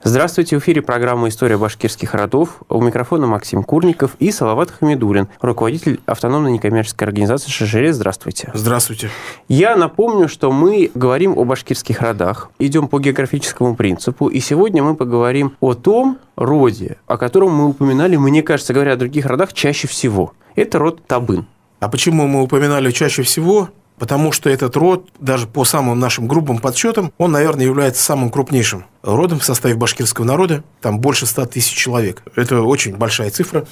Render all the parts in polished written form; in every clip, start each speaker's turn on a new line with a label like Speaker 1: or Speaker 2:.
Speaker 1: Здравствуйте, в эфире программа «История башкирских родов». У микрофона Максим Курников и Салават Хамидуллин, руководитель автономной некоммерческой организации «Шежире». Здравствуйте.
Speaker 2: Здравствуйте.
Speaker 1: Я напомню, что мы говорим о башкирских родах, идем по географическому принципу, и сегодня мы поговорим о том роде, о котором мы упоминали, мне кажется, говоря о других родах, чаще всего. Это род Табын.
Speaker 2: А почему мы упоминали чаще всего? Потому что этот род, даже по самым нашим грубым подсчетам, он, наверное, является самым крупнейшим родом в составе башкирского народа. Там больше 100 тысяч человек. Это очень большая цифра.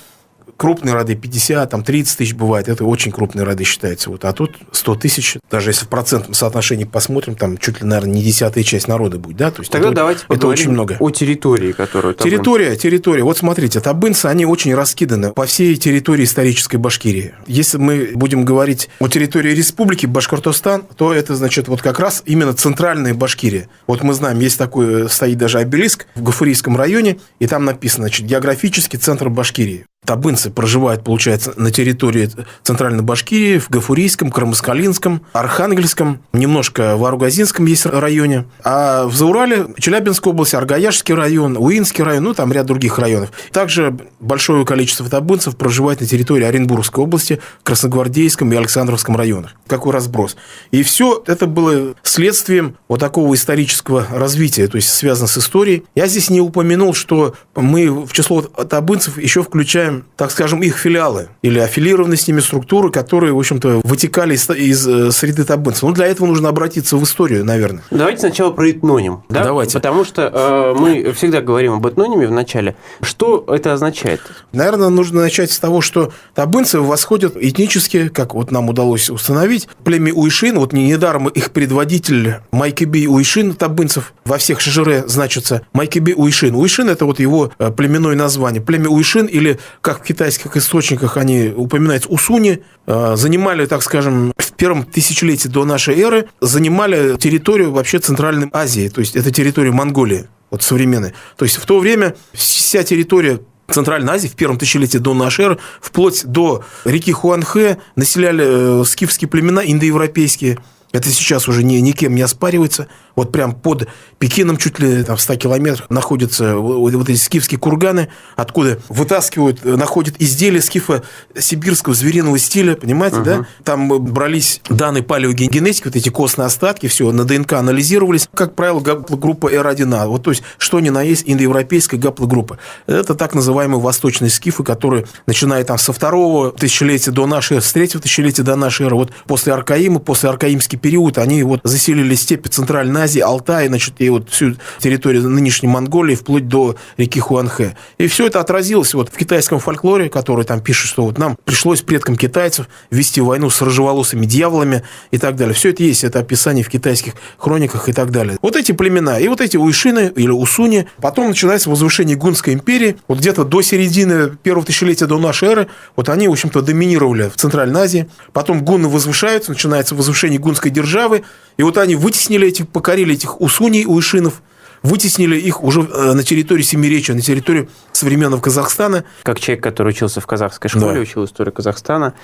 Speaker 2: Крупные роды 50, там 30 тысяч бывает. Это очень крупные роды считаются. А тут 100 тысяч, даже если в процентном соотношении посмотрим, там чуть ли, наверное, не 10-я часть народа будет. Да? То есть
Speaker 1: тогда давайте поговорим
Speaker 2: очень много.
Speaker 1: О территории, которую Табын.
Speaker 2: Территория. Вот смотрите, табынцы, они очень раскиданы по всей территории исторической Башкирии. Если мы будем говорить о территории республики Башкортостан, то это, значит, вот как раз именно центральная Башкирия. Вот мы знаем, есть такой, стоит даже обелиск в Гафурийском районе, и там написано, значит, географический центр Башкирии. Табынцы проживают, получается, на территории Центральной Башкирии, в Гафурийском, Кармаскалинском, Архангельском, немножко в Аругазинском есть районе, а в Заурале, Челябинская область, Аргаяшский район, Уинский район, ну, там ряд других районов. Также большое количество табынцев проживает на территории Оренбургской области, Красногвардейском и Александровском районах. Какой разброс. И все это было следствием вот такого исторического развития, то есть связано с историей. Я здесь не упомянул, что мы в число табынцев еще включаем, так скажем, их филиалы или аффилированные с ними структуры, которые, в общем-то, вытекали из среды табынцев. Ну, для этого нужно обратиться в историю, наверное.
Speaker 1: Давайте сначала про этноним. Да?
Speaker 2: Давайте.
Speaker 1: Потому что мы всегда говорим об этнониме в начале. Что это означает?
Speaker 2: Наверное, нужно начать с того, что табынцы восходят этнически, как вот нам удалось установить, племя Уйшин. Вот недаром их предводитель Майкеби Уйшин табынцев во всех Шежире значится Майкеби Уйшин. Уйшин – это вот его племенное название. Племя Уйшин, или как в китайских источниках они упоминаются, Усуни, занимали, так скажем, в первом тысячелетии до нашей эры, занимали территорию вообще Центральной Азии, то есть это территория Монголии, вот современной. То есть в то время вся территория Центральной Азии в первом тысячелетии до нашей эры, вплоть до реки Хуанхэ, населяли скифские племена индоевропейские. Это сейчас уже никем не оспаривается. Вот прям под Пекином, чуть ли там, в 100 километрах, находятся вот эти скифские курганы, откуда вытаскивают, находят изделия скифа сибирского звериного стиля, понимаете, да? Там брались данные палеогенетики, вот эти костные остатки, все на ДНК анализировались. Как правило, гаплогруппа R1A. Вот, то есть, что ни на есть индоевропейская гаплогруппа. Это так называемые восточные скифы, которые, начиная там со второго тысячелетия до нашей эры, с третьего тысячелетия до нашей эры, вот после Аркаима, после аркаимский период, они вот заселили степи Центральной Азии, Алтай, значит, и вот всю территорию нынешней Монголии, вплоть до реки Хуанхэ. И все это отразилось вот в китайском фольклоре, который там пишет, что вот нам пришлось предкам китайцев вести войну с рыжеволосыми дьяволами и так далее. Все это есть, это описание в китайских хрониках и так далее. Вот эти племена, и вот эти уйшины или усуни, потом начинается возвышение Гунской империи, вот где-то до середины первого тысячелетия до нашей эры, вот они, в общем-то, доминировали в Центральной Азии. Потом гунны возвышаются, начинается возвышение Гунской державы, и вот они вытеснили покорили этих усуней, уйшинов, вытеснили их уже на территории Семиречья, на территории современного Казахстана.
Speaker 1: Как человек, который учился в казахской школе,
Speaker 2: да,
Speaker 1: учил историю Казахстана,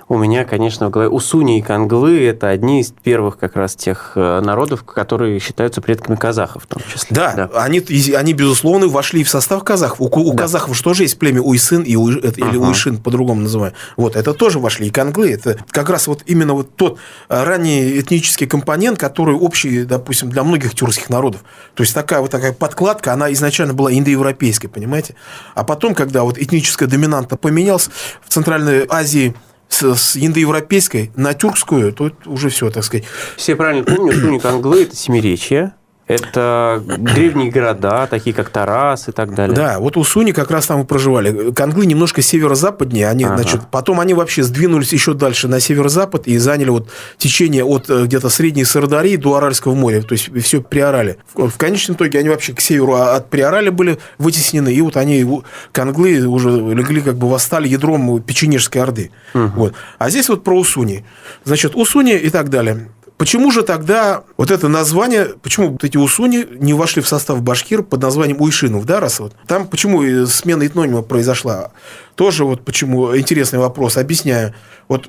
Speaker 1: у меня, конечно, в голове усуни и канглы – это одни из первых как раз тех народов, которые считаются предками казахов в том числе.
Speaker 2: Да. Они, безусловно, вошли в состав казахов. У казахов же тоже есть племя Уйсын или Уйшин, по-другому называем. Вот, это тоже вошли и канглы. Это как раз вот именно вот тот ранний этнический компонент, который общий, допустим, для многих тюркских народов. То есть такая подкладка, она изначально была индоевропейской, понимаете? А потом, когда вот этническая доминанта поменялась в Центральной Азии с индоевропейской на тюркскую, то уже все, так сказать.
Speaker 1: Все правильно помню, усуни канглы – это Семиречье. Это древние города, такие как Тарас и так далее.
Speaker 2: Да, вот усуни как раз там и проживали. Канглы немножко северо-западнее. Они, значит, потом они вообще сдвинулись еще дальше на северо-запад и заняли вот течение от где-то Средней Сырдарьи до Аральского моря. То есть, все Приорали. В конечном итоге они вообще к северу от Приорали были вытеснены. И вот они, канглы, уже легли, как бы восстали ядром Печенежской Орды. Вот. А здесь вот про усуни. Значит, усуни и так далее. Почему же тогда вот это название, почему вот эти усуни не вошли в состав башкир под названием уйшинов, да, раз вот? Там почему смена этнонима произошла? Тоже вот почему интересный вопрос, объясняю. Вот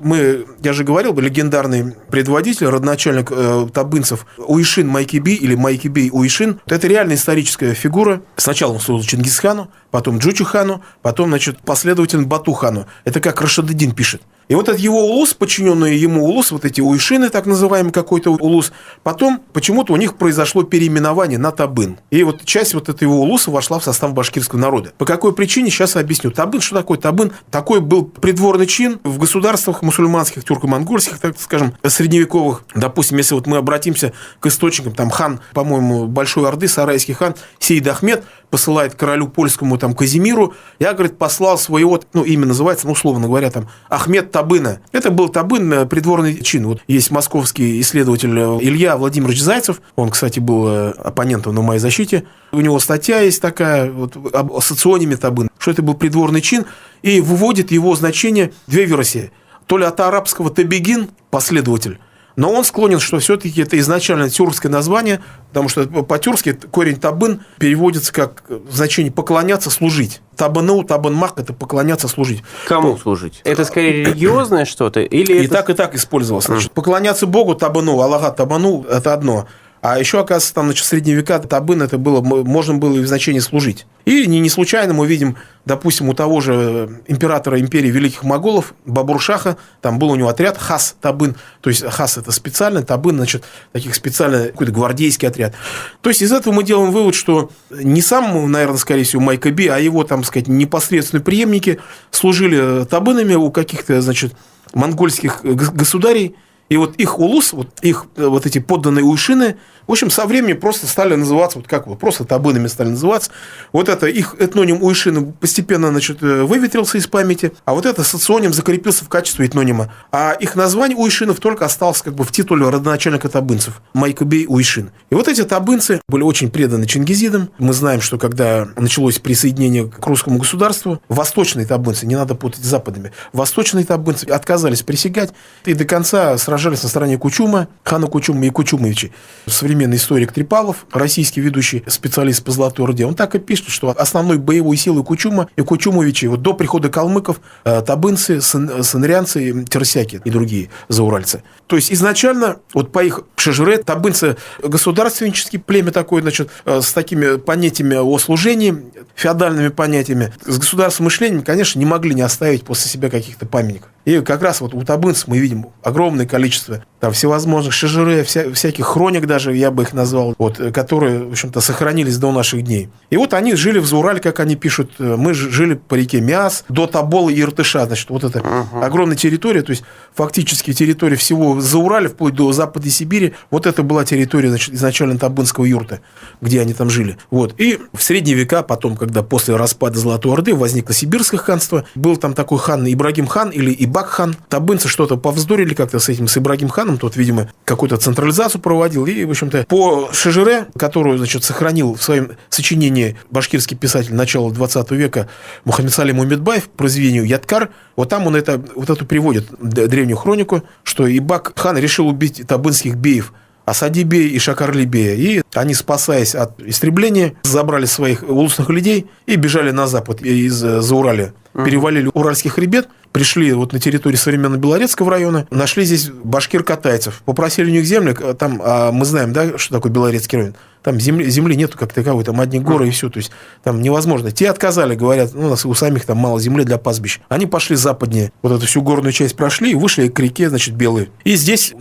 Speaker 2: я же говорил, легендарный предводитель, родоначальник табынцев Уишин Майкибей или Майкибей Уишин. Это реально историческая фигура. Сначала он служил Чингисхану, потом Джучу-хану, потом, значит, последовательно Бату-хану. Это как Рашид-ад-Дин пишет. И вот этот его улус, подчиненные ему улус, вот эти уишины, так называемый какой-то улус, потом почему-то у них произошло переименование на Табын. И вот часть вот этого улуса вошла в состав башкирского народа. По какой причине, сейчас объясню. Табын, что такое Табын? Такой был придворный чин в государствах мусульманских, тюрко-монгольских, так скажем, средневековых. Допустим, если вот мы обратимся к источникам, там хан, по-моему, Большой Орды, сарайский хан Сейд Ахмед посылает королю польскому там Казимиру, я, говорит, послал своего, имя называется, условно говоря, там, Ахмед Табына. Это был Табын, придворный чин. Вот есть московский исследователь Илья Владимирович Зайцев, он, кстати, был оппонентом на моей защите. У него статья есть такая, вот, об социониме Табын, что это был придворный чин, и выводит его значение две версии. То ли от арабского табигин, последователь, но он склонен, что все-таки это изначально тюркское название, потому что по-тюркски корень табын переводится как значение поклоняться, служить. Табыну, табынмак – это поклоняться, служить.
Speaker 1: Кому служить? Это скорее религиозное что-то? Или
Speaker 2: и так использовалось. Значит, поклоняться Богу, табыну, Аллаха, табыну – это одно. А еще, оказывается, там, значит, в средние века табын это было, можно было и в значении служить. И не случайно мы видим, допустим, у того же императора империи великих моголов, Бабур-шаха, там был у него отряд хас табын, то есть хас это специально, табын, значит, таких специально какой-то гвардейский отряд. То есть из этого мы делаем вывод, что не сам, наверное, скорее всего, Майкоби, а его, там, сказать, непосредственные преемники служили табынами у каких-то, значит, монгольских государей. И вот их улус, их эти подданные уишины, в общем, со временем просто стали называться, просто табынами стали называться. Вот это их этноним уишины постепенно, значит, выветрился из памяти, а вот это соционим закрепился в качестве этнонима. А их название уишинов только осталось в титуле родоначальника табынцев – Майкобей Уишин. И вот эти табынцы были очень преданы чингизидам. Мы знаем, что когда началось присоединение к русскому государству, восточные табынцы, не надо путать с западными, восточные табынцы отказались присягать и до конца сражались на стороне Кучума, хана Кучума и Кучумовичей. Современный историк Трипалов, российский ведущий специалист по Золотой Орде, он так и пишет, что основной боевой силой Кучума и Кучумовичей до прихода калмыков табынцы, санрянцы, терсяки и другие зауральцы. То есть изначально, по их шежере, табынцы государственнические, племя такое, значит, с такими понятиями о служении, феодальными понятиями, с государственным мышлением, конечно, не могли не оставить после себя каких-то памятников. И как раз у табынцев мы видим огромное количество там всевозможных шежере, всяких хроник даже, я бы их назвал, которые, в общем-то, сохранились до наших дней. И они жили в Заурале, как они пишут, мы жили по реке Миас, до Тобола и Иртыша, значит, это огромная территория, то есть фактически территория всего Заураля, вплоть до Западной Сибири, это была территория, значит, изначально табынского юрта, где они там жили. И в средние века, потом, когда после распада Золотой Орды возникло Сибирское ханство, был там такой хан Ибрагим хан или Ибак-хан. Табынцы что-то повздорили как-то с Ибрагим ханом, тот, видимо, какую-то централизацию проводил. И, в общем-то, по шежере, которую, значит, сохранил в своем сочинении башкирский писатель начала 20 века Мухаммед Салим Умедбаев, произведению «Ядкар», там он эту приводит древнюю хронику, что Ибак-хан решил убить табынских беев, Асади-бея и Шакарли-бея. И они, спасаясь от истребления, забрали своих улусных людей и бежали на запад из Зауралья. Перевалили Уральский хребет, пришли на территорию современного Белорецкого района, нашли здесь башкир-катайцев, попросили у них земли, там, мы знаем, да, что такое Белорецкий район, там земли нету как таковой, там одни горы и все, то есть там невозможно. Те отказали, говорят, у нас у самих там мало земли для пастбищ. Они пошли западнее, эту всю горную часть прошли и вышли к реке, значит, Белые. И здесь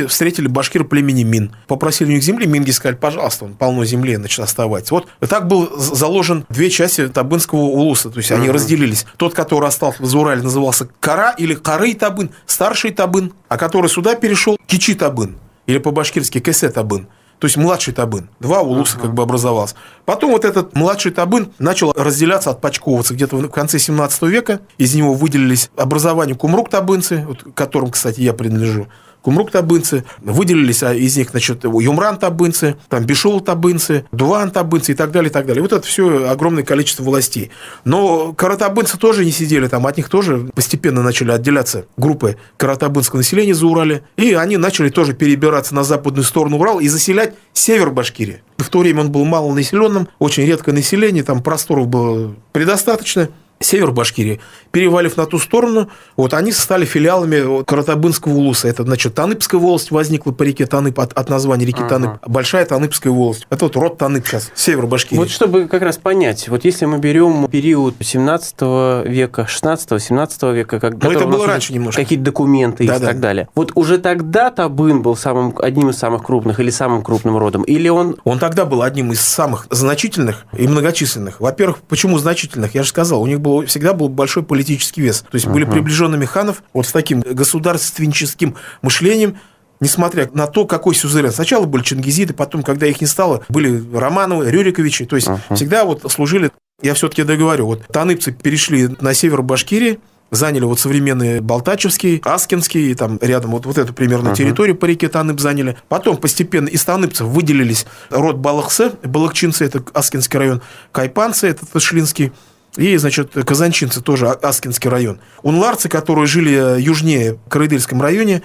Speaker 2: встретили башкир племени Мин. Попросили у них земли, минги сказали, пожалуйста, полно земли, значит, оставайтесь. Так был заложен две части табынского улуса, то есть они разделились. Тот, который остался в Заурале, назывался Кара или Карый табын, старший табын, а который сюда перешел Кичи табын, или по-башкирски Кесе табын, то есть младший табын. Два улуса образовалось. Потом этот младший табын начал разделяться, отпочковываться где-то в конце 17 века. Из него выделились образования кумрук-табынцы, к которым, кстати, я принадлежу. Кумрук-табынцы, выделились из них, значит, Юмран-табынцы, там Бишол-табынцы, Дуван-табынцы и так далее, и так далее. Это все огромное количество властей. Но каратабынцы тоже не сидели там, от них тоже постепенно начали отделяться группы каратабынского населения за Урале, и они начали тоже перебираться на западную сторону Урала и заселять север Башкирии. В то время он был малонаселенным, очень редкое население, там просторов было предостаточно. север Башкирии, перевалив на ту сторону, вот они стали филиалами Каратабынского улуса. Это, значит, Таныбская волость возникла по реке Танып от названия реки Танып. Большая Таныбская волость. Это вот род Танып сейчас, север Башкирии.
Speaker 1: Вот чтобы как раз понять, вот если мы берем период 17 века, 16-17 века, когда
Speaker 2: это было раньше немножко.
Speaker 1: Какие-то документы и так далее. Вот уже тогда Табын был одним из самых крупных или самым крупным родом? Или он...
Speaker 2: Он тогда был одним из самых значительных и многочисленных. Во-первых, почему значительных? Я же сказал, у них всегда был большой политический вес. То есть были приближенными ханов вот с таким государственническим мышлением, несмотря на то, какой сюзерен. Сначала были чингизиды, потом, когда их не стало, были Романовы, Рюриковичи. То есть всегда вот служили, я все-таки договорю, вот таныбцы перешли на север Башкирии, заняли вот современные Балтачевский, Аскинский, там рядом вот эту примерно территорию по реке Танып заняли. Потом постепенно из таныбцев выделились род Балахсы, балахчинцы, это Аскинский район, кайпанцы, это Ташлинский, и, значит, казанчинцы, тоже Аскинский район. Унларцы, которые жили южнее, в Карайдельском районе,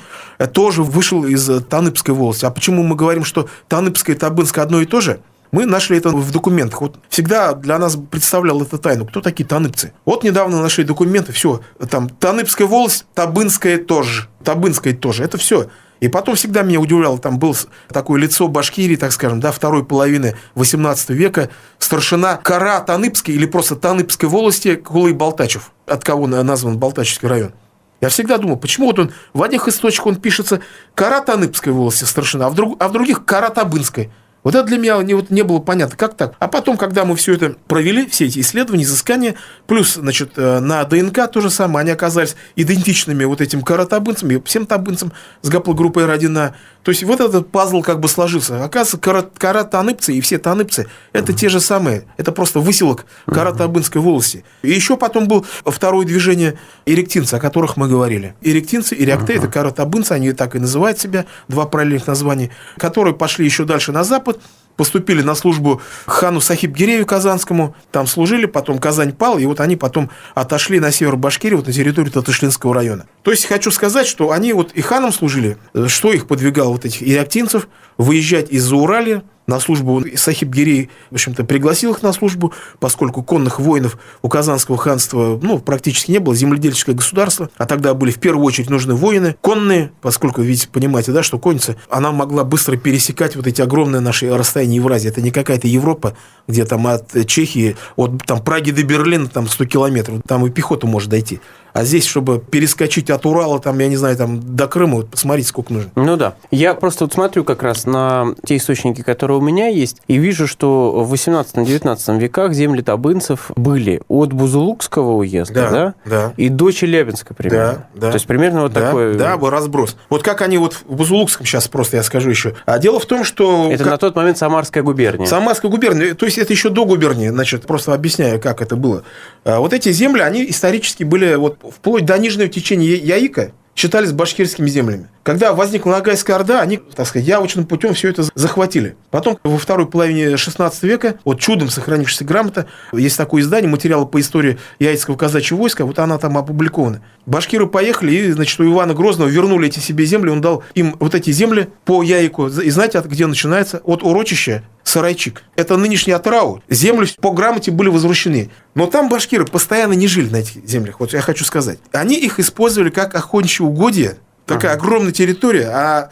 Speaker 2: тоже вышел из Таныбской волости. А почему мы говорим, что Таныбское и Табынское одно и то же? Мы нашли это в документах. Вот всегда для нас представлял это тайну. Кто такие таныбцы? Вот недавно нашли документы, все, там Таныбская волость, Табынская тоже. Табынская тоже. Это все. И потом всегда меня удивляло, там был такое лицо Башкирии, так скажем, да, второй половины 18 века, старшина Кара Таныбской или просто Таныбской волости Кулый Балтачев, от кого назван Балтачевский район. Я всегда думал, почему вот он в одних источниках он пишется Кара Таныбской волости старшина, а в других Кара Табынской. Вот это для меня не было понятно, как так. А потом, когда мы все это провели, все эти исследования, изыскания, плюс, значит, на ДНК то же самое, они оказались идентичными вот этим каратабынцам, и всем табынцам с гаплогруппой R1А. То есть вот этот пазл как бы сложился. Оказывается, каратаныбцы и все таныбцы – это те же самые. Это просто выселок Каратабынской волости. И еще потом было второе движение эректинцы, о которых мы говорили. Эректинцы и реакты – это каратабынцы, они так и называют себя, два параллельных названия, которые пошли еще дальше на запад, поступили на службу хану Сахиб-Гирею Казанскому, там служили, потом Казань пал, и вот они потом отошли на север Башкирии, вот на территорию Татышлинского района. То есть хочу сказать, что они вот и ханом служили, что их подвигало вот этих ирактинцев выезжать из-за Уралья на службу. Сахиб-Гирей, в общем-то, пригласил их на службу, поскольку конных воинов у Казанского ханства практически не было, земледельческое государство, а тогда были в первую очередь нужны воины конные, поскольку, видите, понимаете, да, что конница, она могла быстро пересекать вот эти огромные наши расстояния Евразии. Это не какая-то Европа, где там от Чехии, от там Праги до Берлина там 100 километров, там и пехота может дойти. А здесь, чтобы перескочить от Урала, там, я не знаю, там, до Крыма, вот посмотрите, сколько нужно.
Speaker 1: Ну да. Я просто вот смотрю как раз на те источники, которые у меня есть, и вижу, что в 18-19 веках земли табынцев были от Бузулукского уезда, да? И до Челябинска примерно.
Speaker 2: Да.
Speaker 1: То есть примерно вот такой...
Speaker 2: Да, был разброс. Вот как они вот в Бузулукском, сейчас просто я скажу еще. А дело в том, что...
Speaker 1: Это на тот момент Самарская губерния.
Speaker 2: Самарская губерния, то есть это еще до губернии, значит, просто объясняю, как это было. Вот эти земли, они исторически были вот вплоть до нижнего течения Яика, считались башкирскими землями. Когда возникла Ногайская Орда, они, так сказать, явочным путем все это захватили. Потом, во второй половине 16 века, вот чудом сохранившаяся грамота, есть такое издание, материалы по истории Яицкого казачьего войска, вот она там опубликована. Башкиры поехали, и, значит, у Ивана Грозного вернули эти себе земли, он дал им вот эти земли по Яику. И знаете, где начинается? От урочища Сарайчик. Это нынешний Атырау. Земли по грамоте были возвращены. Но там башкиры постоянно не жили на этих землях, вот я хочу сказать. Они их использовали как охотничьи угодья. Такая огромная территория, а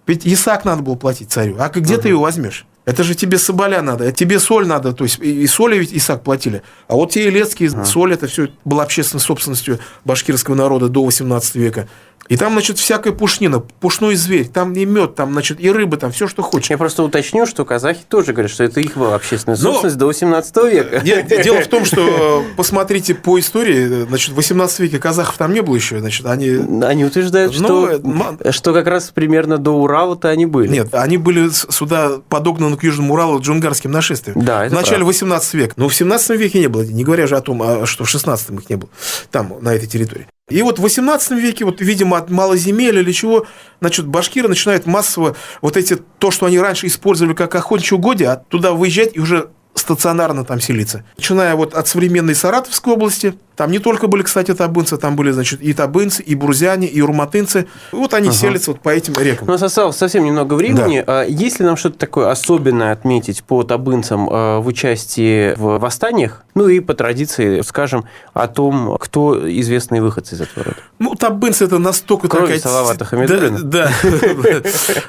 Speaker 2: ведь ясак надо было платить царю. А где ты его возьмешь? Это же тебе соболя надо, тебе соль надо. То есть и соли ведь ясак платили. А вот те елецкие соль, это все было общественной собственностью башкирского народа до 18 века. И там, значит, всякая пушнина, пушной зверь, там и мед, там, значит, и рыба, там все, что хочешь.
Speaker 1: Я просто уточню, что казахи тоже говорят, что это их была общественная собственность до 18 века.
Speaker 2: Дело в том, что, посмотрите по истории, значит, в 18 веке казахов там не было еще, значит,
Speaker 1: Они утверждают, что как раз примерно до Урала-то они были.
Speaker 2: Нет, они были сюда подогнаны к Южному Уралу джунгарским нашествием.
Speaker 1: Да,
Speaker 2: в начале 18 века. Но в 17 веке не было, не говоря же о том, что в 16 их не было, там, на этой территории. И вот в 18 веке, вот, видимо, от малоземелья или чего, значит, башкиры начинают массово вот эти, то, что они раньше использовали как охотничьи угодья, туда выезжать и уже стационарно там селиться. Начиная вот от современной Саратовской области, Там не только были, кстати, табынцы, там были, значит, и табынцы, и бурзяне, и урматынцы. Вот они селятся вот по этим рекам.
Speaker 1: У нас осталось совсем немного времени. Да. Есть ли нам что-то такое особенное отметить по табынцам в участии в восстаниях? Ну и по традиции, скажем, о том, кто известные выходцы из этого рода.
Speaker 2: Ну, табынцы это настолько
Speaker 1: кроме Салавата Хамидуллина.
Speaker 2: Да.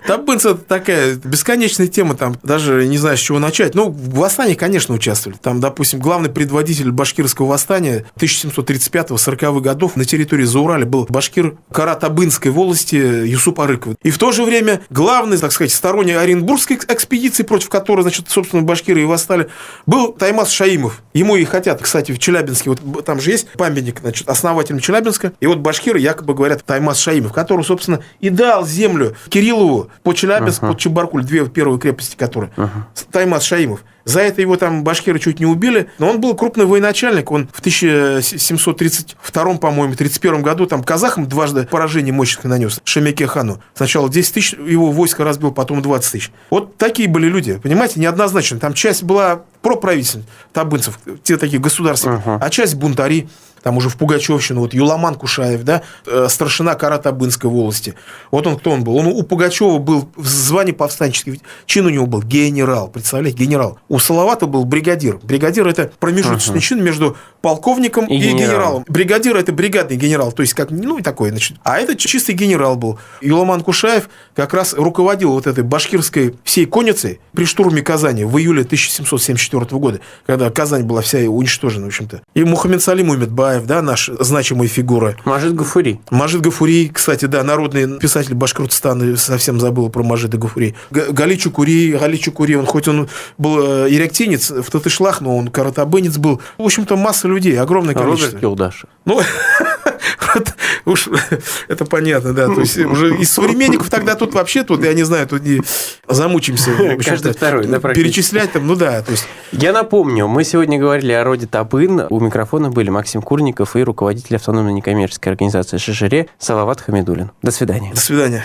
Speaker 2: Табынцы это такая бесконечная тема, там даже не знаю, с чего начать. Ну, в восстании, конечно, участвовали. Там, допустим, главный предводитель башкирского восстания 1735-40-х годов на территории Заурали был башкир Каратабынской волости Юсуп Арыков. И в то же время главный, так сказать, сторонник Оренбургской экспедиции, против которой, значит, собственно, башкиры и восстали, был Таймас Шаимов. Ему и хотят, кстати, в Челябинске, вот там же есть памятник, значит, основателям Челябинска, и вот башкиры якобы говорят Таймас Шаимов, который, собственно, и дал землю Кириллову по Челябинску, под Чебаркуль, две первые крепости которые. Таймас Шаимов. За это его там башкиры чуть не убили, но он был крупный военачальник. Он в 1732, по-моему, 31 году там казахам дважды поражение мощных нанес, Шемяке хану. Сначала 10 тысяч его войска разбил, потом 20 тысяч. Вот такие были люди, понимаете, неоднозначно. Там часть была проправительственных табынцев, те такие государственные, а часть бунтари. Там уже в Пугачевщину, вот Юламан Кушаев, да, старшина Каратабынской волости. Вот он кто он был? Он у Пугачева был в звании повстанческий, чин у него был генерал, представляете, генерал. У Салавата был бригадир. Бригадир – это промежуточный чин между полковником и генералом. Бригадир – это бригадный генерал, то есть как, ну, и такой, значит. А это чистый генерал был. Юламан Кушаев как раз руководил вот этой башкирской всей конницей при штурме Казани в июле 1774 года, когда Казань была вся уничтожена, в общем-то. И Мухаммед Салим Умедбаев, да, наш значимая фигура.
Speaker 1: Мажид Гафури.
Speaker 2: Мажид Гафури, кстати, да, народный писатель Башкортостана, совсем забыл про Мажида Гафури. Гали Чукури, он хоть он был иректинец в Татышлах, но он каратабынец был. В общем-то, масса людей, огромное количество.
Speaker 1: Роберт Килдашев.
Speaker 2: Ну, уж это понятно, да. То есть уже из современников тогда тут вообще, я не знаю, тут не замучимся.
Speaker 1: Каждый второй, да,
Speaker 2: перечислять там, ну да. То есть...
Speaker 1: Я напомню, мы сегодня говорили о роде табын. У микрофона были Максим Курников и руководитель автономной некоммерческой организации ШШРЕ Салават Хамидуллин. До свидания.
Speaker 2: До свидания.